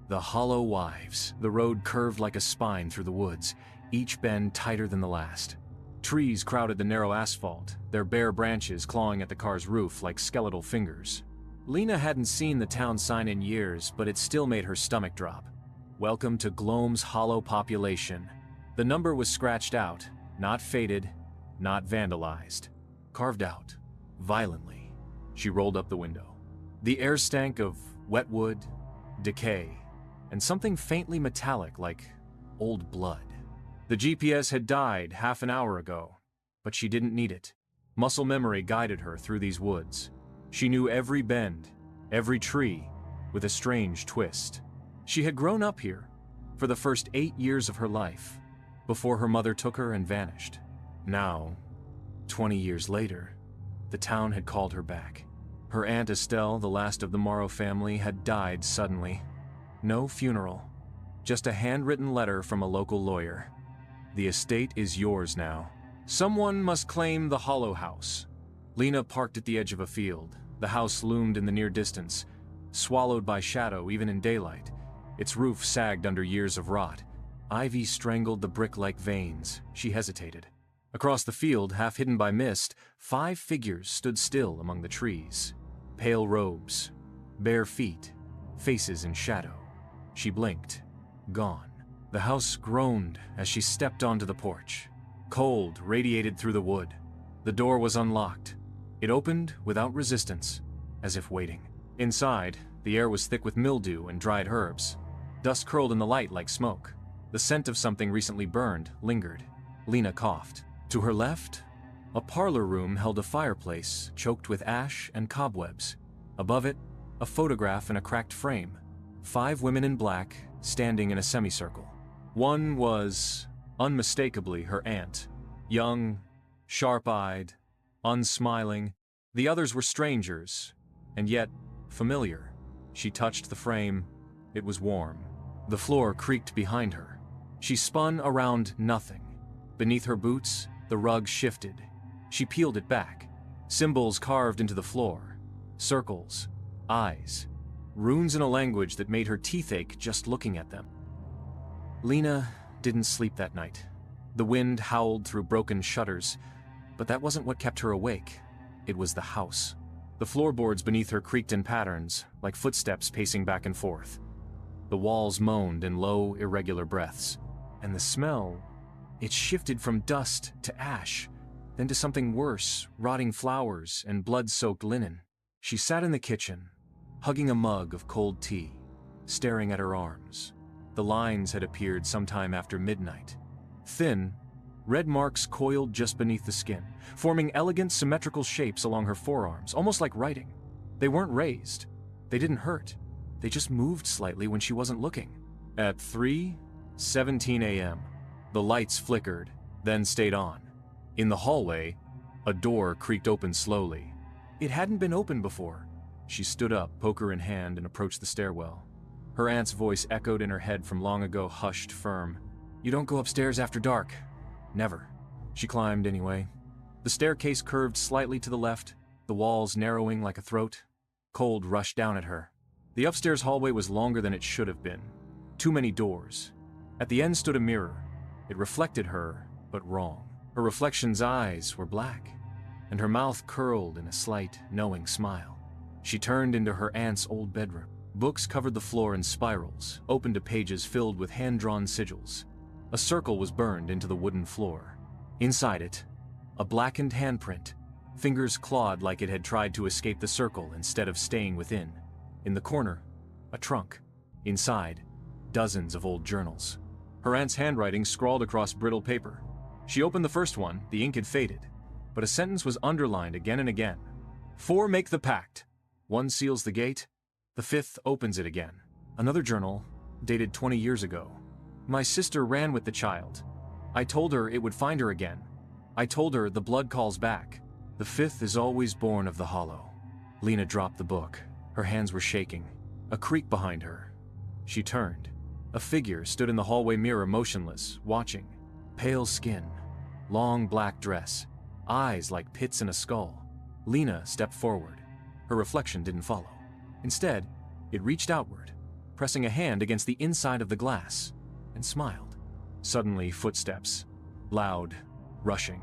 The Hollow Wives. The road curved like a spine through the woods, each bend tighter than the last. Trees crowded the narrow asphalt, their bare branches clawing at the car's roof like skeletal fingers. Lena hadn't seen the town sign in years, but it still made her stomach drop. Welcome to Glom's hollow population. The number was scratched out, not faded, not vandalized. Carved out, violently. She rolled up the window. The air stank of wet wood, decay, and something faintly metallic like old blood. The GPS had died half an hour ago, but she didn't need it. Muscle memory guided her through these woods. She knew every bend, every tree, with a strange twist. She had grown up here for the first 8 years of her life, before her mother took her and vanished. Now, 20 years later, the town had called her back. Her Aunt Estelle, the last of the Morrow family, had died suddenly. No funeral, just a handwritten letter from a local lawyer. The estate is yours now. Someone must claim the Hollow House. Lena parked at the edge of a field. The house loomed in the near distance, swallowed by shadow even in daylight. Its roof sagged under years of rot. Ivy strangled the brick-like veins. She hesitated. Across the field, half hidden by mist, 5 figures stood still among the trees. Pale robes, bare feet, faces in shadow. She blinked. Gone. The house groaned as she stepped onto the porch. Cold radiated through the wood. The door was unlocked. It opened without resistance, as if waiting. Inside, the air was thick with mildew and dried herbs. Dust curled in the light like smoke. The scent of something recently burned lingered. Lena coughed. To her left, a parlor room held a fireplace choked with ash and cobwebs. Above it, a photograph in a cracked frame. 5 women in black, standing in a semicircle. One was, unmistakably, her aunt. Young, sharp-eyed, unsmiling. The others were strangers, and yet familiar. She touched the frame. It was warm. The floor creaked behind her. She spun around nothing. Beneath her boots, the rug shifted. She peeled it back. Symbols carved into the floor. Circles, eyes, runes in a language that made her teeth ache just looking at them. Lena didn't sleep that night. The wind howled through broken shutters, but that wasn't what kept her awake. It was the house. The floorboards beneath her creaked in patterns, like footsteps pacing back and forth. The walls moaned in low, irregular breaths. And the smell, it shifted from dust to ash, then to something worse, rotting flowers and blood-soaked linen. She sat in the kitchen, hugging a mug of cold tea, staring at her arms. The lines had appeared sometime after midnight. Thin, red marks coiled just beneath the skin, forming elegant symmetrical shapes along her forearms, almost like writing. They weren't raised. They didn't hurt. They just moved slightly when she wasn't looking. At 3:17 a.m., the lights flickered, then stayed on. In the hallway, a door creaked open slowly. It hadn't been opened before. She stood up, poker in hand, and approached the stairwell. Her aunt's voice echoed in her head from long ago, hushed, firm. "You don't go upstairs after dark." Never. She climbed anyway. The staircase curved slightly to the left, the walls narrowing like a throat. Cold rushed down at her. The upstairs hallway was longer than it should have been. Too many doors. At the end stood a mirror. It reflected her, but wrong. Her reflection's eyes were black, and her mouth curled in a slight, knowing smile. She turned into her aunt's old bedroom. Books covered the floor in spirals, open to pages filled with hand-drawn sigils. A circle was burned into the wooden floor. Inside it, a blackened handprint, fingers clawed like it had tried to escape the circle instead of staying within. In the corner, a trunk. Inside, dozens of old journals. Her aunt's handwriting scrawled across brittle paper. She opened the first one, the ink had faded, but a sentence was underlined again and again. 4 make the pact. 1 seals the gate. The 5th opens it again. Another journal, dated 20 years ago. My sister ran with the child. I told her it would find her again. I told her the blood calls back. The 5th is always born of the hollow. Lena dropped the book. Her hands were shaking. A creak behind her. She turned. A figure stood in the hallway mirror motionless, watching. Pale skin, long black dress, eyes like pits in a skull. Lena stepped forward. Her reflection didn't follow. Instead, it reached outward, pressing a hand against the inside of the glass, and smiled. Suddenly, footsteps. Loud, rushing.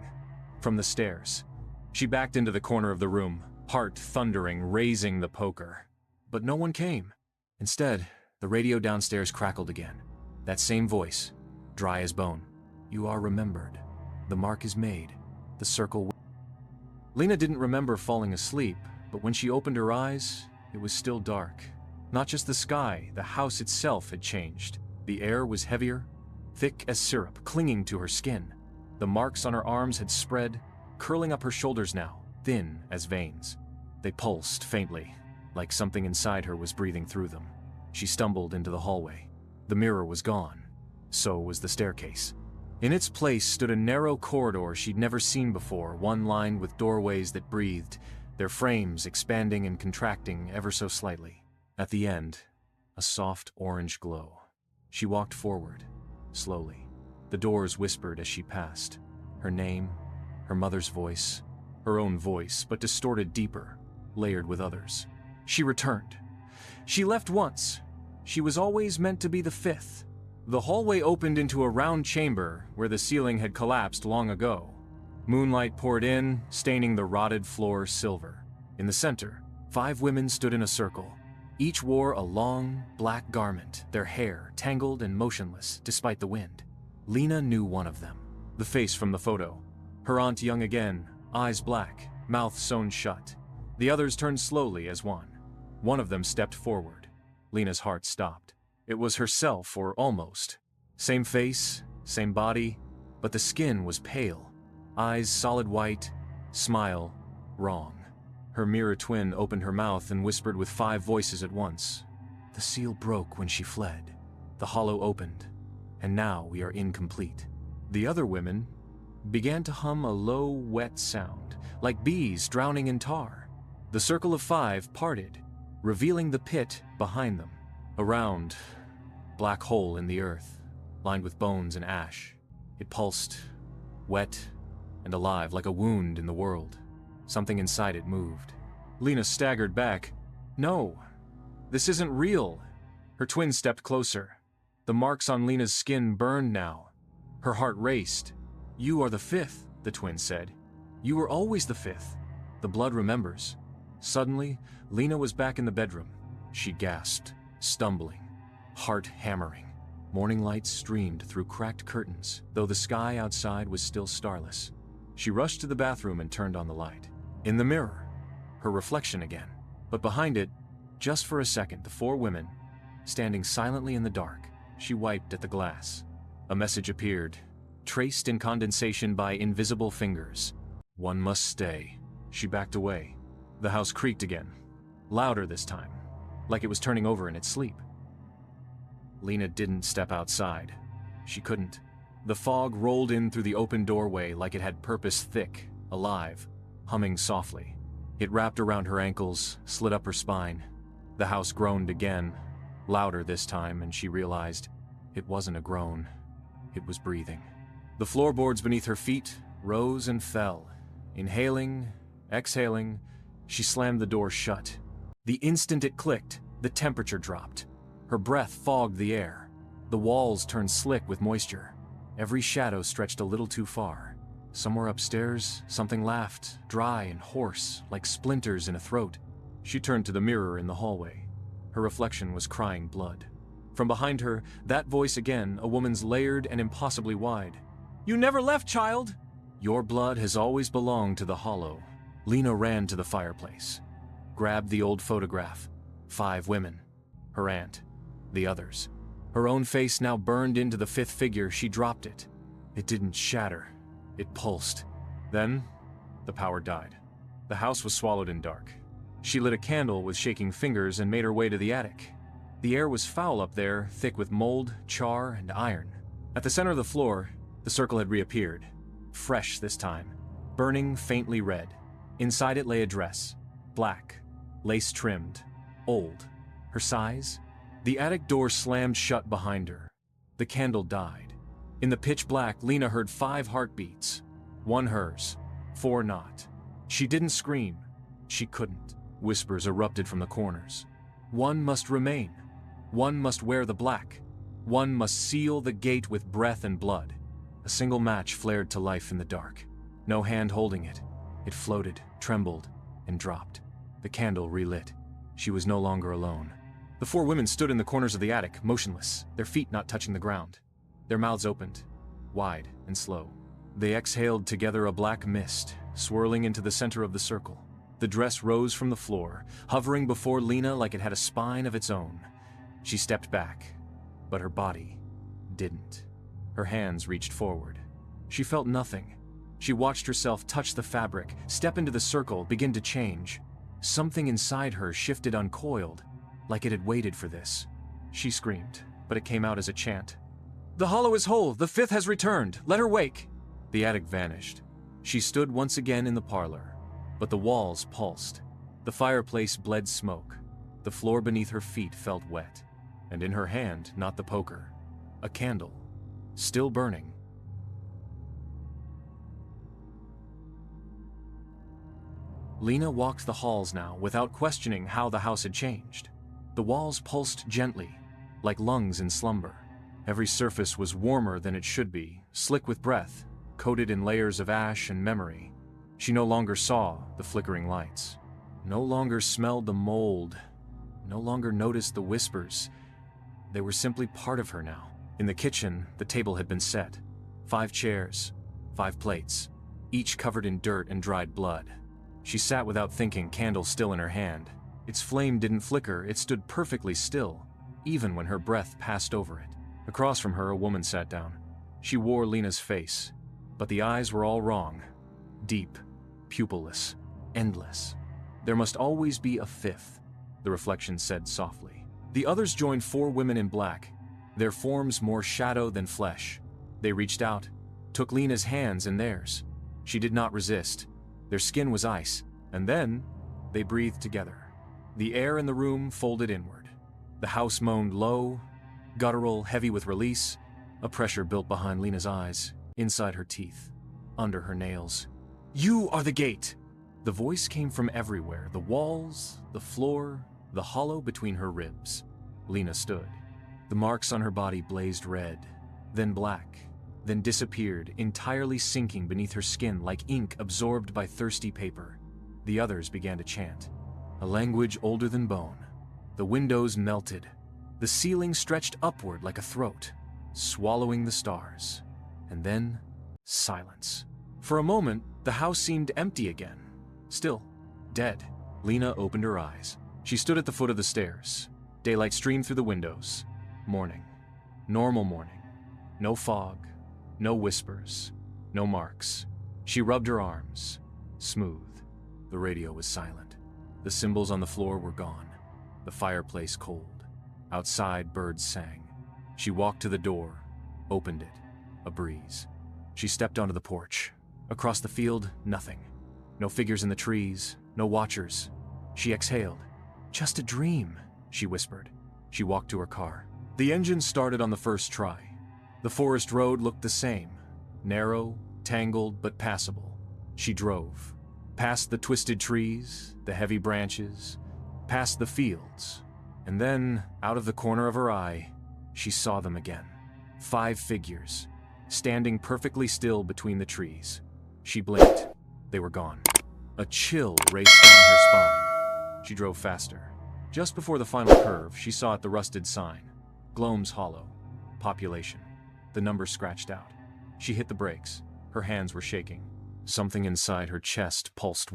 From the stairs. She backed into the corner of the room, heart thundering, raising the poker. But no one came. Instead, the radio downstairs crackled again. That same voice, dry as bone. "You are remembered. The mark is made. The circle..." Lena didn't remember falling asleep, but when she opened her eyes, it was still dark. Not just the sky, the house itself had changed. The air was heavier, thick as syrup, clinging to her skin. The marks on her arms had spread, curling up her shoulders now, thin as veins. They pulsed faintly, like something inside her was breathing through them. She stumbled into the hallway. The mirror was gone. So was the staircase. In its place stood a narrow corridor she'd never seen before, one lined with doorways that breathed, their frames expanding and contracting ever so slightly. At the end, a soft orange glow. She walked forward, slowly. The doors whispered as she passed. Her name, her mother's voice, her own voice, but distorted deeper, layered with others. She returned. She left once. She was always meant to be the fifth. The hallway opened into a round chamber where the ceiling had collapsed long ago. Moonlight poured in, staining the rotted floor silver. In the center, 5 women stood in a circle. Each wore a long, black garment, their hair tangled and motionless despite the wind. Lena knew one of them, the face from the photo. Her aunt young again, eyes black, mouth sewn shut. The others turned slowly as one. One of them stepped forward. Lena's heart stopped. It was herself, or almost. Same face, same body, but the skin was pale. Eyes solid white, smile wrong. Her mirror twin opened her mouth and whispered with 5 voices at once. The seal broke when she fled. The hollow opened, and now we are incomplete. The other women began to hum a low, wet sound, like bees drowning in tar. The circle of 5 parted, revealing the pit behind them. A round, black hole in the earth, lined with bones and ash. It pulsed, wet and alive, like a wound in the world. Something inside it moved. Lena staggered back. No, this isn't real. Her twin stepped closer. The marks on Lena's skin burned now. Her heart raced. "You are the 5th, the twin said. "You were always the 5th. The blood remembers." Suddenly, Lena was back in the bedroom. She gasped, stumbling, heart hammering. Morning light streamed through cracked curtains, though the sky outside was still starless. She rushed to the bathroom and turned on the light. In the mirror, her reflection again. But behind it, just for a second, the 4 women, standing silently in the dark. She wiped at the glass. A message appeared, traced in condensation by invisible fingers. "One must stay." She backed away. The house creaked again, louder this time, like it was turning over in its sleep. Lena didn't step outside. She couldn't. The fog rolled in through the open doorway like it had purpose, thick, alive, humming softly. It wrapped around her ankles, slid up her spine. The house groaned again, louder this time, and she realized it wasn't a groan. It was breathing. The floorboards beneath her feet rose and fell. Inhaling, exhaling, she slammed the door shut. The instant it clicked, the temperature dropped. Her breath fogged the air. The walls turned slick with moisture. Every shadow stretched a little too far. Somewhere upstairs, something laughed, dry and hoarse, like splinters in a throat. She turned to the mirror in the hallway. Her reflection was crying blood. From behind her, that voice again, a woman's layered and impossibly wide. "You never left, child!" "Your blood has always belonged to the hollow." Lena ran to the fireplace, grabbed the old photograph. 5 women. Her aunt. The others. Her own face now burned into the 5th figure. She dropped it. It didn't shatter. It pulsed. Then, the power died. The house was swallowed in dark. She lit a candle with shaking fingers and made her way to the attic. The air was foul up there, thick with mold, char, and iron. At the center of the floor, the circle had reappeared. Fresh this time. Burning faintly red. Inside it lay a dress. Black. Lace-trimmed. Old. Her size? The attic door slammed shut behind her. The candle died. In the pitch black, Lena heard 5 heartbeats. 1 hers. 4 not. She didn't scream. She couldn't. Whispers erupted from the corners. 1 must remain. One must wear the black. One must seal the gate with breath and blood. A single match flared to life in the dark. No hand holding it. It floated, trembled, and dropped. The candle relit. She was no longer alone. The four women stood in the corners of the attic, motionless, their feet not touching the ground. Their mouths opened, wide and slow. They exhaled together a black mist, swirling into the center of the circle. The dress rose from the floor, hovering before Lena like it had a spine of its own. She stepped back, but her body didn't. Her hands reached forward. She felt nothing. She watched herself touch the fabric, step into the circle, begin to change. Something inside her shifted uncoiled, like it had waited for this. She screamed, but it came out as a chant. "The hollow is whole! The fifth has returned! Let her wake!" The attic vanished. She stood once again in the parlor, but the walls pulsed. The fireplace bled smoke. The floor beneath her feet felt wet. And in her hand, not the poker, a candle, still burning. Lena walked the halls now without questioning how the house had changed. The walls pulsed gently, like lungs in slumber. Every surface was warmer than it should be, slick with breath, coated in layers of ash and memory. She no longer saw the flickering lights, no longer smelled the mold, no longer noticed the whispers. They were simply part of her now. In the kitchen, the table had been set. 5 chairs, 5 plates, each covered in dirt and dried blood. She sat without thinking, candle still in her hand. Its flame didn't flicker, it stood perfectly still, even when her breath passed over it. Across from her, a woman sat down. She wore Lena's face, but the eyes were all wrong. Deep, pupilless, endless. There must always be a fifth, the reflection said softly. The others joined 4 women in black, their forms more shadow than flesh. They reached out, took Lena's hands in theirs. She did not resist. Their skin was ice, and then they breathed together. The air in the room folded inward. The house moaned low, guttural, heavy with release. A pressure built behind Lena's eyes, inside her teeth, under her nails. "You are the gate!" The voice came from everywhere, the walls, the floor, the hollow between her ribs. Lena stood. The marks on her body blazed red, then black, then disappeared, entirely sinking beneath her skin like ink absorbed by thirsty paper. The others began to chant, a language older than bone. The windows melted. The ceiling stretched upward like a throat, swallowing the stars. And then, silence. For a moment, the house seemed empty again. Still, dead. Lena opened her eyes. She stood at the foot of the stairs. Daylight streamed through the windows. Morning. Normal morning. No fog. No whispers. No marks. She rubbed her arms. Smooth. The radio was silent. The symbols on the floor were gone. The fireplace cold. Outside, birds sang. She walked to the door, opened it. A breeze. She stepped onto the porch. Across the field, nothing. No figures in the trees, no watchers. She exhaled. "Just a dream," she whispered. She walked to her car. The engine started on the first try. The forest road looked the same. Narrow, tangled, but passable. She drove. Past the twisted trees, the heavy branches, past the fields. And then, out of the corner of her eye, she saw them again. 5 figures, standing perfectly still between the trees. She blinked. They were gone. A chill raced down her spine. She drove faster. Just before the final curve, she saw at the rusted sign, Gloam's Hollow. Population. The number scratched out. She hit the brakes. Her hands were shaking. Something inside her chest pulsed